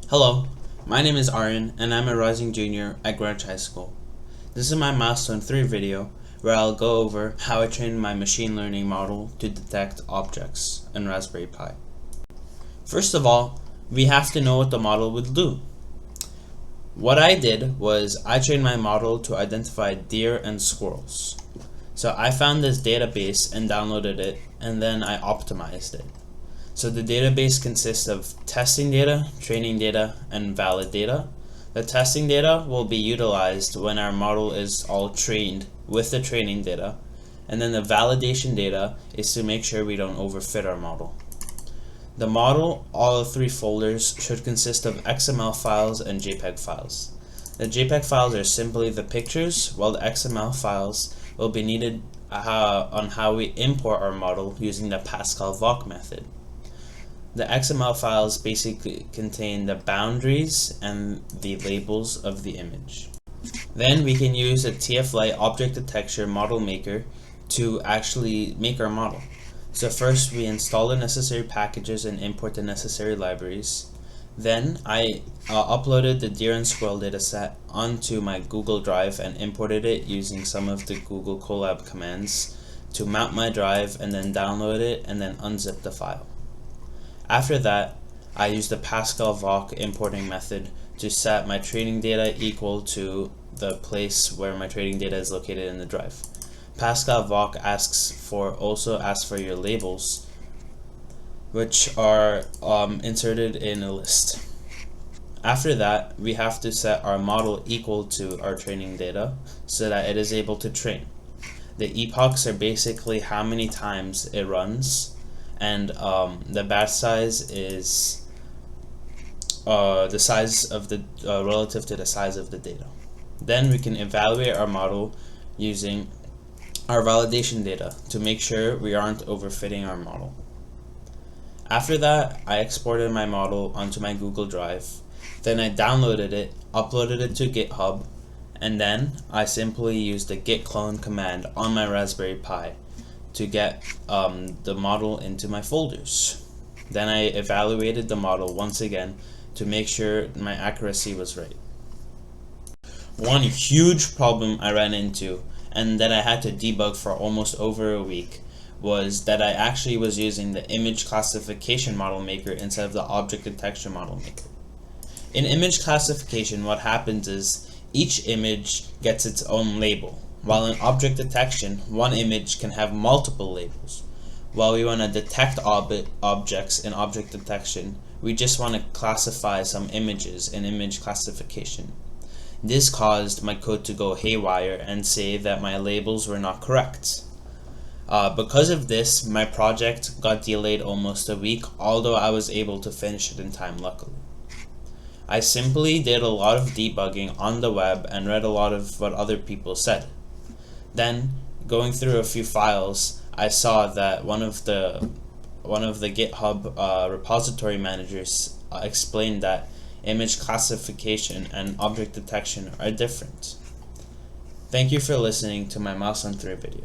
Hello, my name is Aryan and I'm a rising junior at Greenwich High School. This is my Milestone 3 video where I'll go over how I trained my machine learning model to detect objects in Raspberry Pi. First of all, we have to know what the model will do. What I did was I trained my model to identify deer and squirrels. So I found this database and downloaded it, and then I optimized it. So the database consists of testing data, training data, and valid data. The testing data will be utilized when our model is all trained with the training data, and then the validation data is to make sure we don't overfit our model. The model, all three folders, should consist of XML files and JPEG files. The JPEG files are simply the pictures, while the XML files will be needed on how we import our model using the Pascal-Voc method. The XML files basically contain the boundaries and the labels of the image. Then we can use a TF-Lite object detection model maker to actually make our model. So first we install the necessary packages and import the necessary libraries. Then I uploaded the deer and squirrel dataset onto my Google Drive and imported it using some of the Google Colab commands to mount my drive, and then download it and then unzip the file. After that, I used the Pascal-Voc importing method to set my training data equal to the place where my training data is located in the drive. Pascal-Voc also asks for your labels, which are inserted in a list. After that, we have to set our model equal to our training data so that it is able to train. The epochs are basically how many times it runs, and the batch size is the size of the relative to the size of the data. Then we can evaluate our model using our validation data to make sure we aren't overfitting our model. After that, I exported my model onto my Google Drive. Then I downloaded it, uploaded it to GitHub, and then I simply used the git clone command on my Raspberry Pi to get the model into my folders. Then I evaluated the model once again to make sure my accuracy was right. One huge problem I ran into, and that I had to debug for almost over a week, was that I actually was using the image classification model maker instead of the object detection model maker. In image classification, what happens is each image gets its own label, while in object detection, one image can have multiple labels. While we want to detect objects in object detection, we just want to classify some images in image classification. This caused my code to go haywire and say that my labels were not correct. Because of this, my project got delayed almost a week, although I was able to finish it in time, luckily. I simply did a lot of debugging on the web and read a lot of what other people said. Then, going through a few files, I saw that one of the GitHub repository managers explained that image classification and object detection are different. Thank you for listening to my Milestone 3 video.